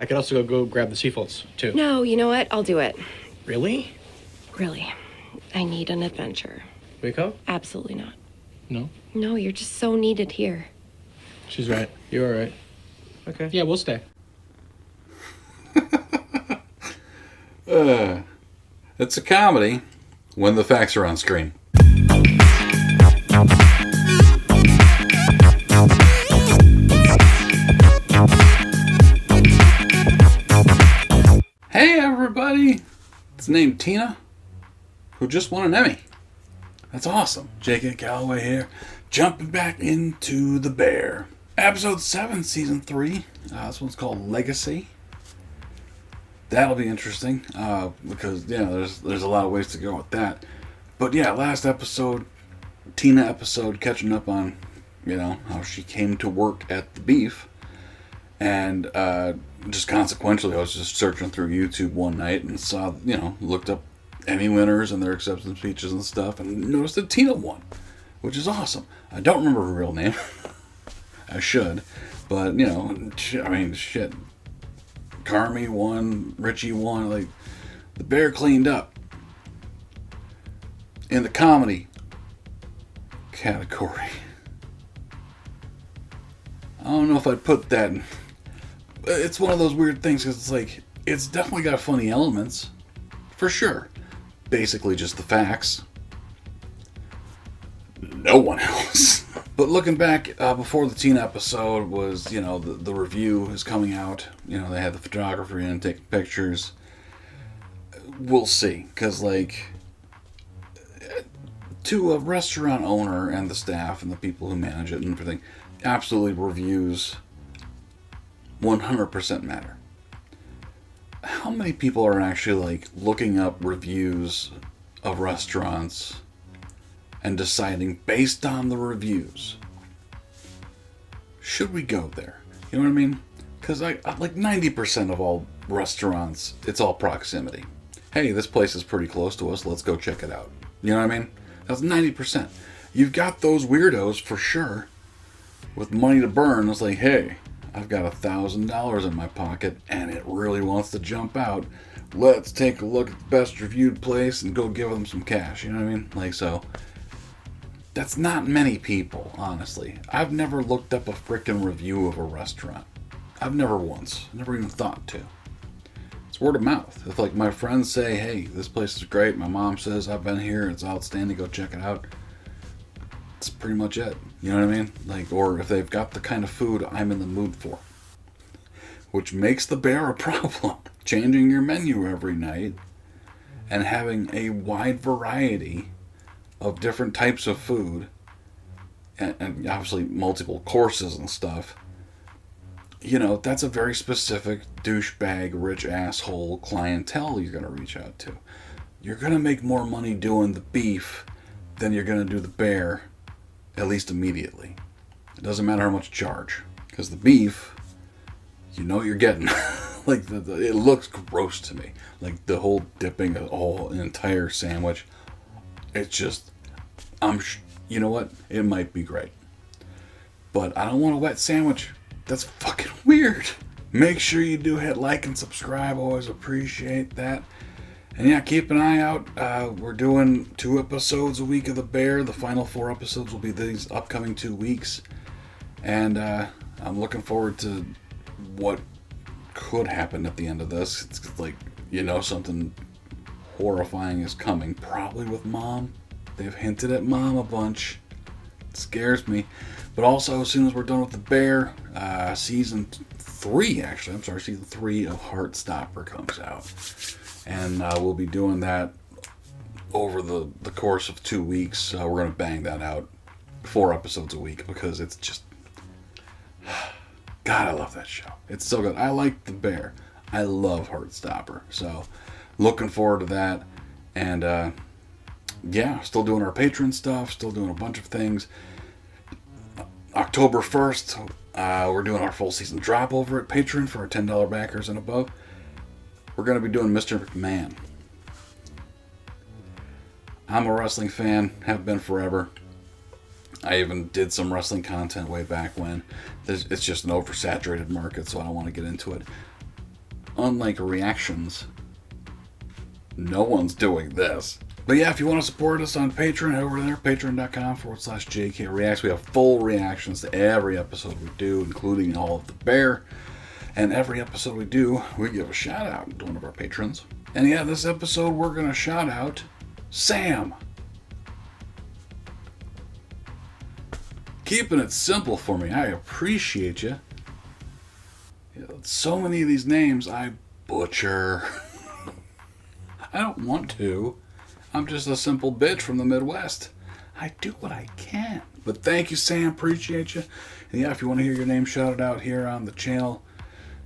I could also go grab the seafolds, too. No, you know what? I'll do it. Really? Really. I need an adventure. Rico? Absolutely not. No? No, you're just so needed here. She's right. You're all right. Okay. Yeah, we'll stay. It's a comedy when the facts are on screen. Hey everybody! It's named Tina, who just won an Emmy. That's awesome. J.K. Calloway here, jumping back into The Bear. Episode 7, Season 3. This one's called Legacy. That'll be interesting, because, there's a lot of ways to go with that. But yeah, last episode, Tina episode, catching up on, how she came to work at the beef. And just consequentially, I was just searching through YouTube one night and saw, looked up Emmy winners and their acceptance speeches and stuff, and noticed that Tina won, which is awesome. I don't remember her real name. I should. But, shit. Carmi won, Richie won, the Bear cleaned up. In the comedy category, I don't know if I'd put that in. It's one of those weird things because it's definitely got funny elements, for sure. Basically just the facts. No one else. But looking back, before the Tina episode was, the review is coming out. They had the photographer in taking pictures. We'll see. Because, to a restaurant owner and the staff and the people who manage it and everything, absolutely reviews 100% matter. How many people are actually, looking up reviews of restaurants and deciding based on the reviews, should we go there? You know what I mean? Because 90% of all restaurants, it's all proximity. Hey, this place is pretty close to us, let's go check it out. You know what I mean? That's 90%. You've got those weirdos for sure with money to burn. It's hey, I've got $1,000 in my pocket and it really wants to jump out. Let's take a look at the best reviewed place and go give them some cash. You know what I mean? So that's not many people, honestly. I've never looked up a frickin' review of a restaurant. I've never once. Never even thought to. It's word of mouth. If my friends say, hey, this place is great, my mom says I've been here, it's outstanding, go check it out. That's pretty much it. You know what I mean? Or if they've got the kind of food I'm in the mood for. Which makes the Bear a problem. Changing your menu every night and having a wide variety of different types of food and obviously multiple courses and stuff. That's a very specific douchebag, rich asshole clientele you're going to reach out to. You're going to make more money doing the beef than you're going to do the Bear, at least immediately. It doesn't matter how much you charge, because the beef, you know what you're getting. It looks gross to me. The whole dipping an entire sandwich. It's just, you know what? It might be great. But I don't want a wet sandwich. That's fucking weird. Make sure you do hit like and subscribe. Always appreciate that. And yeah, keep an eye out. We're doing 2 episodes a week of The Bear. The final 4 episodes will be these upcoming 2 weeks. And I'm looking forward to what could happen at the end of this. It's something horrifying is coming. Probably with Mom. They've hinted at Mom a bunch. It scares me. But also, as soon as we're done with The Bear, season 3 of Heartstopper comes out. And we'll be doing that over the course of 2 weeks. We're going to bang that out 4 episodes a week because it's just... God, I love that show. It's so good. I like The Bear. I love Heartstopper. So, looking forward to that. And, still doing our Patreon stuff. Still doing a bunch of things. October 1st, we're doing our full season drop over at Patreon for our $10 backers and above. We're going to be doing Mr. McMahon. I'm a wrestling fan, have been forever. I even did some wrestling content way back when. It's just an oversaturated market, so I don't want to get into it. unlike reactions, no one's doing this. But yeah, if you want to support us on Patreon, head over there, patreon.com/JK Reacts. We have full reactions to every episode we do, including all of the Bear. And every episode we do, we give a shout out to one of our patrons. And yeah, this episode we're going to shout out Sam. Keeping it simple for me. I appreciate you. So many of these names I butcher. I don't want to. I'm just a simple bitch from the Midwest. I do what I can. But thank you, Sam. Appreciate you. And yeah, if you want to hear your name shouted out here on the channel,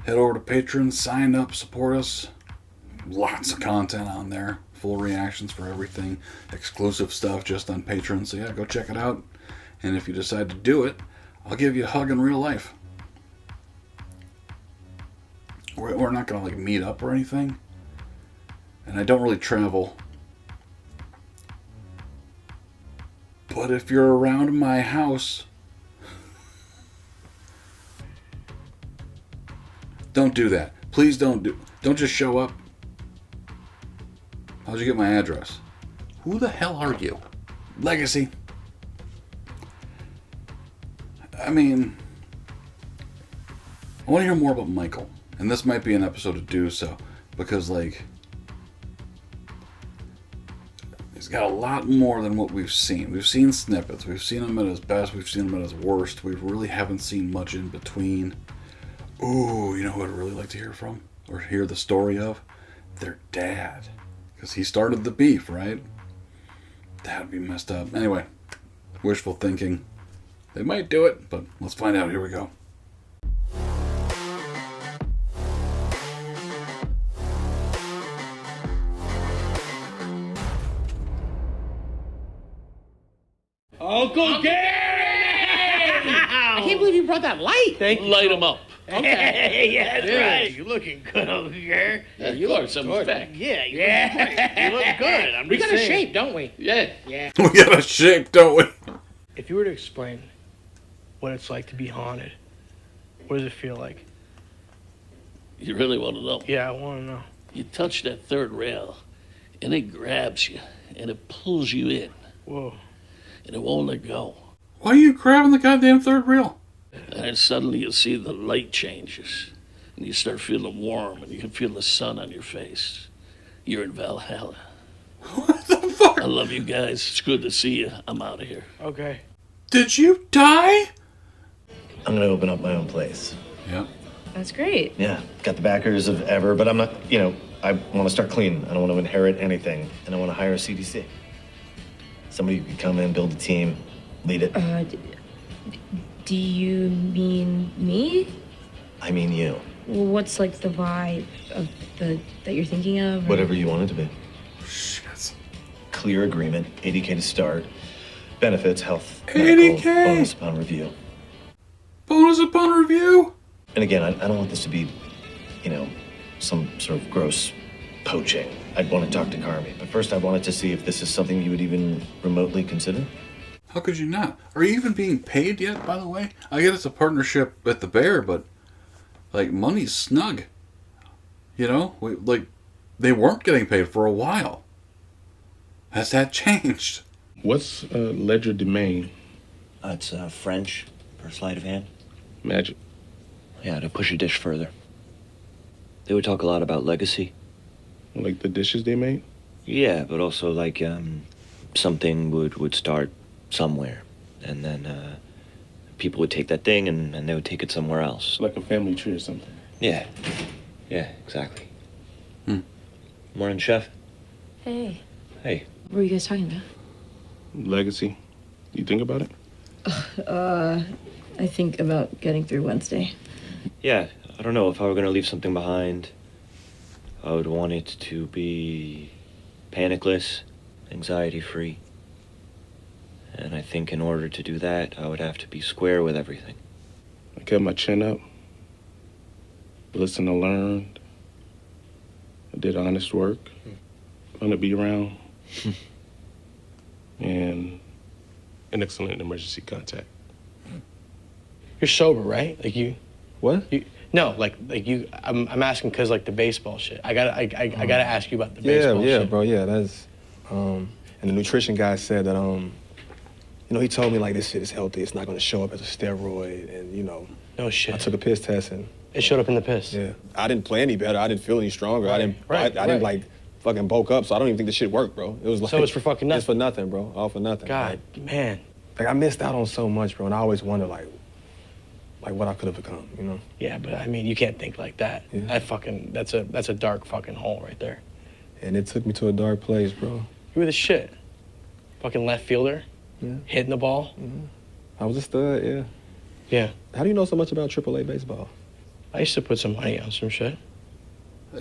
head over to Patreon, sign up, support us. Lots of content on there. Full reactions for everything. Exclusive stuff just on Patreon. So yeah, go check it out. And if you decide to do it, I'll give you a hug in real life. We're not going to like meet up or anything. And I don't really travel. But if you're around my house, don't do that. Please don't just show up. How'd you get my address? Who the hell are you? Legacy. I mean, I want to hear more about Michael. And this might be an episode to do so. Because, like, he's got a lot more than what we've seen. We've seen snippets. We've seen him at his best. We've seen him at his worst. We really haven't seen much in between. Ooh, you know who I'd really like to hear from? Or hear the story of? Their dad. Because he started the beef, right? That'd be messed up. Anyway, wishful thinking. They might do it, but let's find out. Here we go. Uncle Gary! I can't believe you brought that light. Thank you. Light him up. Okay. Yeah, that's right. You're looking good over here. Yeah, you look some respect. Yeah, you look good. I'm We just got a saying. shape, don't we? Yeah. Yeah. We got a shape, don't we? If you were to explain what it's like to be haunted, what does it feel like? You really want to know? Yeah, I want to know. You touch that third rail, and it grabs you, and it pulls you in, Whoa. and it won't let go. Why are you grabbing the goddamn third rail? And then suddenly you see the light changes, and you start feeling warm, and you can feel the sun on your face. You're in Valhalla. What the fuck? I love you guys. It's good to see you. I'm out of here. Okay. Did you die? I'm gonna open up my own place. Yeah. That's great. Yeah, got the backers of ever, but I'm not, I want to start clean. I don't want to inherit anything, and I want to hire a CDC. Somebody who can come in, build a team, lead it. Do you mean me? I mean you. Well, what's like the vibe of that you're thinking of? or- Whatever you want it to be. Shit. Clear agreement, 80K to start. Benefits, health, 80K? bonus upon review. Bonus upon review? And again, I don't want this to be, some sort of gross poaching. I'd want to talk to Carmi, but first I wanted to see if this is something you would even remotely consider. How could you not? Are you even being paid yet, by the way? I get it's a partnership with the Bear, but, like, money's snug. You know? They weren't getting paid for a while. Has that changed? What's ledger domain? It's French for sleight of hand. Magic. Yeah, to push a dish further. They would talk a lot about legacy. Like the dishes they made? Yeah, but also like something would start somewhere, and then people would take that thing and they would take it somewhere else. Like a family tree or something. Yeah, exactly. Morning, chef. Hey. Hey. What were you guys talking about? Legacy. You think about it? I think about getting through Wednesday. Yeah, I don't know if I were gonna leave something behind. I would want it to be panicless, anxiety-free. And I think in order to do that, I would have to be square with everything. I kept my chin up. Listened and learned. I did honest work. Fun to be around. And an excellent emergency contact. You're sober, right? Like you. What? No, like you. I'm asking because like the baseball shit. I gotta ask you about the baseball shit. Yeah, bro. Yeah, that's. And the nutrition guy said that you know, he told me like this shit is healthy. It's not gonna show up as a steroid, and you know. No shit. I took a piss test and. It showed up in the piss. Yeah. I didn't play any better. I didn't feel any stronger. Right. I didn't like fucking bulk up. So I don't even think this shit worked, bro. It was like. So it's for fucking nothing. It's for nothing, bro. All for nothing. God, man. Like I missed out on so much, bro, and I always wonder like what I could have become, you know? Yeah, but I mean, you can't think like that. Yeah. That's a dark fucking hole right there. And it took me to a dark place, bro. You were the shit. Fucking left fielder. Yeah. Hitting the ball. Mm-hmm. I was a stud, yeah. Yeah. How do you know so much about AAA baseball? I used to put some money on some shit.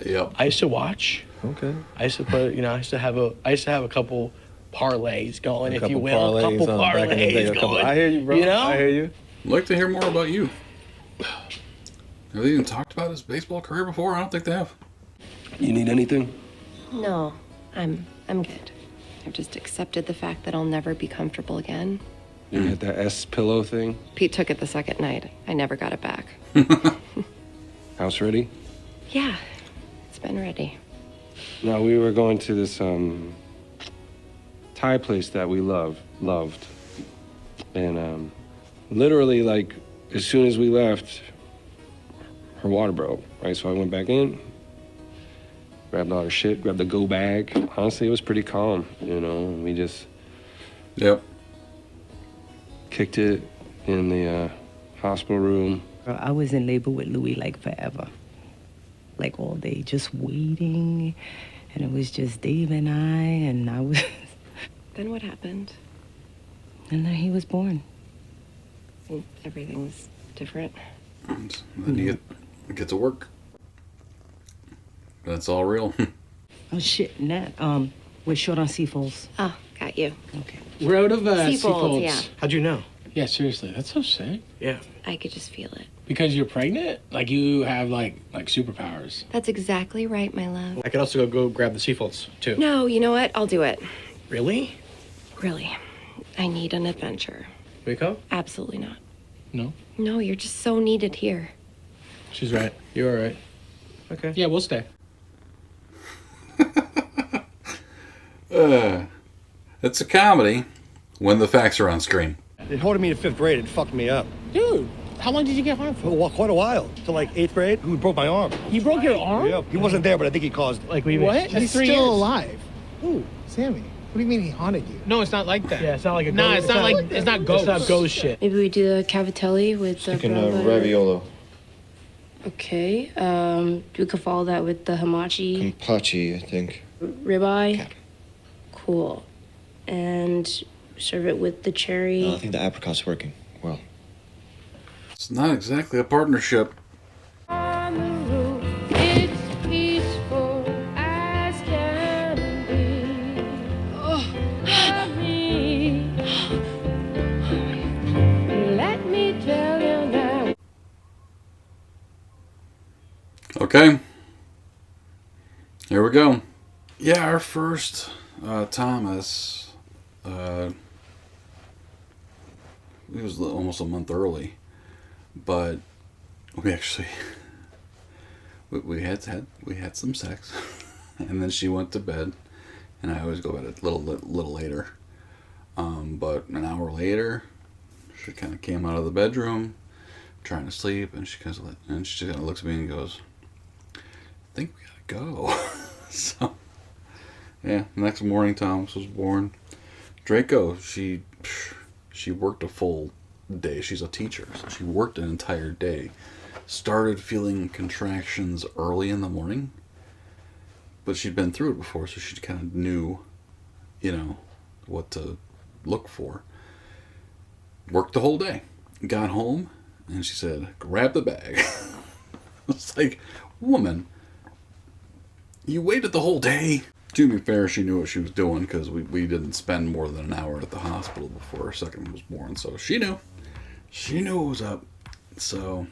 Yep. I used to watch. Okay. I used to put, you know, I used to have a couple parlays going, if you will. Parlays, A couple back in the day, parlays going. I hear you, bro. You know? I hear you. I'd like to hear more about you. Have they even talked about his baseball career before? I don't think they have. You need anything? No, I'm good. I've just accepted the fact that I'll never be comfortable again. You had that S pillow thing? Pete took it the second night. I never got it back. House ready? Yeah, it's been ready. No, we were going to this Thai place that we loved. And literally, like, as soon as we left, her water broke, right? So I went back in, grabbed all her shit, grabbed the go bag. Honestly, it was pretty calm, you know? We just... Yep. Kicked it in the hospital room. I was in labor with Louis like forever. Like all day, just waiting. And it was just Dave and I was... Then what happened? And then he was born. And everything was different. And then you get to work. That's all real. Oh shit, and that, we're short on seafolds. Oh, got you. Okay. We're out of Seafolds, seafolds. yeah. How'd you know? Yeah, seriously, that's so sick. Yeah. I could just feel it. Because you're pregnant? Like you have like superpowers. That's exactly right, my love. I could also go grab the seafolds, too. No, you know what? I'll do it. Really? Really. I need an adventure. Rico? Absolutely not. No? No, you're just so needed here. She's right. You're all right. Okay. Yeah, we'll stay. It's a comedy when the facts are on screen. It holded me to 5th grade. It fucked me up. Dude, how long did you get harmed for? Well, quite a while. Till like 8th grade. He broke my arm. He broke your arm? Yeah. He wasn't there, but I think he caused it. Like, What? He's still alive. Ooh, Sammy. What do you mean he haunted you? No, it's not like that. Yeah, it's not like a Nah, ghost. it's not ghost. It's not ghost shit. Maybe we do the cavatelli with the raviolo. Okay. We could follow that with the hamachi. Kampachi, I think. Ribeye. Cool. And serve it with the cherry. No, I think the apricot's working well. It's not exactly a partnership. On the roof, it's peaceful as can be. Oh, mommy, let me tell you now. Okay. Here we go. Yeah, our first Thomas, it was almost a month early, but we actually we had some sex, and then she went to bed, and I always go to bed a little later. But an hour later, she kind of came out of the bedroom, trying to sleep, and she kind of looks at me and goes, "I think we gotta go." So, yeah, next morning Thomas was born. Draco, she worked a full day. She's a teacher, so she worked an entire day. Started feeling contractions early in the morning, but she'd been through it before, so she kind of knew, you know, what to look for. Worked the whole day. Got home, and she said, "Grab the bag." It's like, woman, you waited the whole day. To be fair, she knew what she was doing because we didn't spend more than an hour at the hospital before our second one was born. So she knew. She knew what was up. So,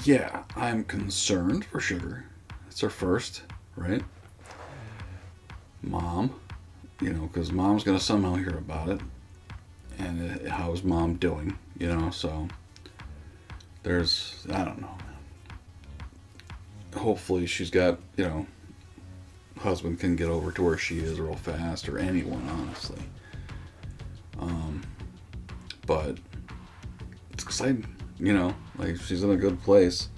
yeah, I'm concerned for Sugar. It's her first, right? Mom, you know, because Mom's going to somehow hear about it. And how's Mom doing, you know? So, there's, I don't know. Hopefully she's got, you know, husband can get over to where she is real fast, or anyone, honestly. But it's exciting, you know, like she's in a good place.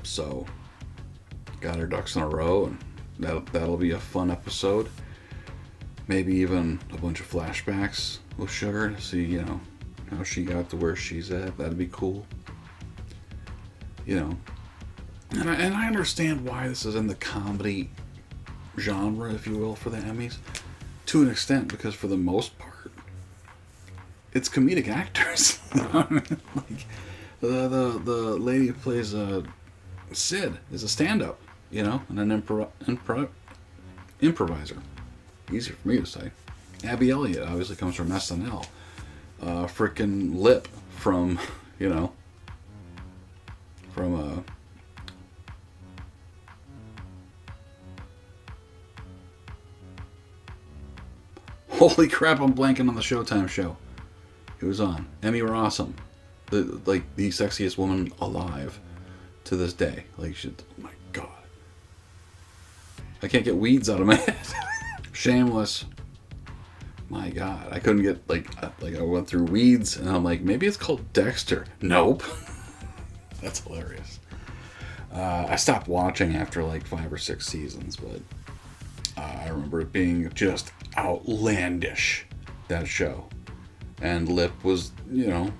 So got her ducks in a row, and that'll be a fun episode. Maybe even a bunch of flashbacks with Sugar to see, you know, how she got to where she's at. That'd be cool. You know, and I understand why this is in the comedy genre, if you will, for the Emmys, to an extent, because for the most part, it's comedic actors. Like the lady who plays Sid is a stand-up, you know, and an improviser. Easier for me to say. Abby Elliott obviously comes from SNL. Frickin' Lip from, you know, from holy crap, I'm blanking on the Showtime show. It was on. Emmy Rossum. The sexiest woman alive to this day. Like, oh my god. I can't get weeds out of my head. Shameless. My god. I couldn't get, I went through weeds, and I'm like, maybe it's called Dexter. Nope. That's hilarious. I stopped watching after like 5 or 6 seasons, but I remember it being just outlandish, that show. And Lip was, you know,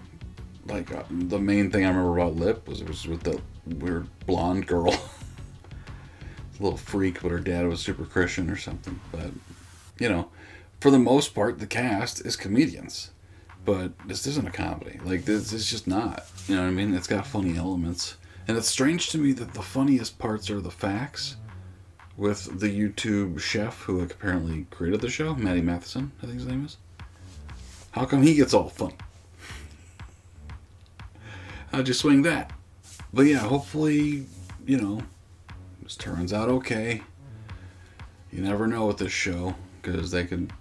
like the main thing I remember about Lip was it was with the weird blonde girl. A little freak, but her dad was super Christian or something. But, you know, for the most part, the cast is comedians. But this isn't a comedy. Like, this is just not. You know what I mean? It's got funny elements. And it's strange to me that the funniest parts are the facts, with the YouTube chef who apparently created the show, Matty Matheson, I think his name is. How come he gets all funny? How'd you swing that? But yeah, hopefully, you know, this turns out okay. You never know with this show, because they could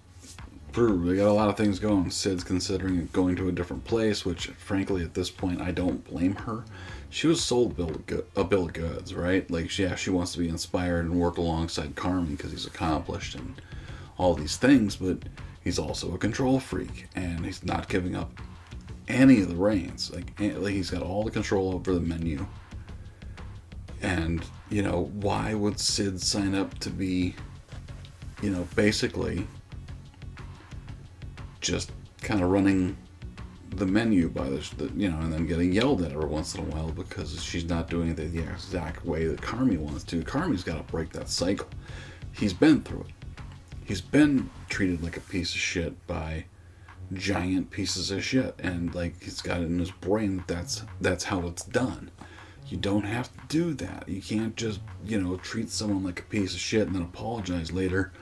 prove they got a lot of things going. Sid's considering going to a different place, which frankly at this point I don't blame her. She was sold a bill of goods, right? Like, yeah, she wants to be inspired and work alongside Carmen because he's accomplished and all these things, but he's also a control freak, and he's not giving up any of the reins. Like he's got all the control over the menu. And, you know, why would Sid sign up to be, you know, basically just kind of running the menu by the you know, and then getting yelled at every once in a while because she's not doing it the exact way that Carmi wants to. Carmi's got to break that cycle. He's been through it. He's been treated like a piece of shit by giant pieces of shit, and like he's got it in his brain that that's how it's done. You don't have to do that. You can't just, you know, treat someone like a piece of shit and then apologize later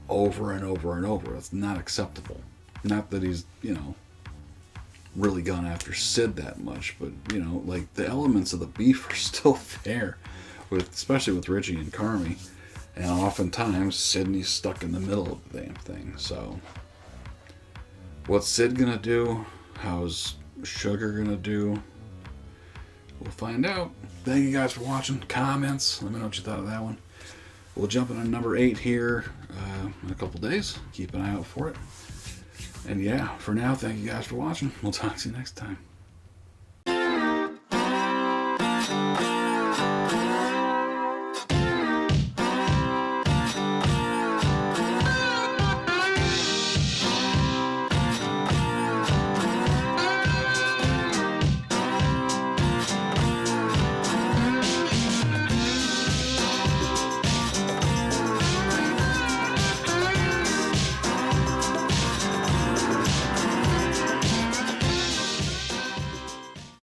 over and over and over. It's not acceptable. Not that he's, you know, really gone after Sid that much, but, you know, like the elements of the beef are still there, especially with Richie and Carmi, and oftentimes Sydney's stuck in the middle of the damn thing. So what's Sid gonna do? How's Sugar gonna do? We'll find out. Thank you guys for watching. Comments, let me know what you thought of that one. We'll jump into number 8 here in a couple days. Keep an eye out for it. And yeah, for now, thank you guys for watching. We'll talk to you next time.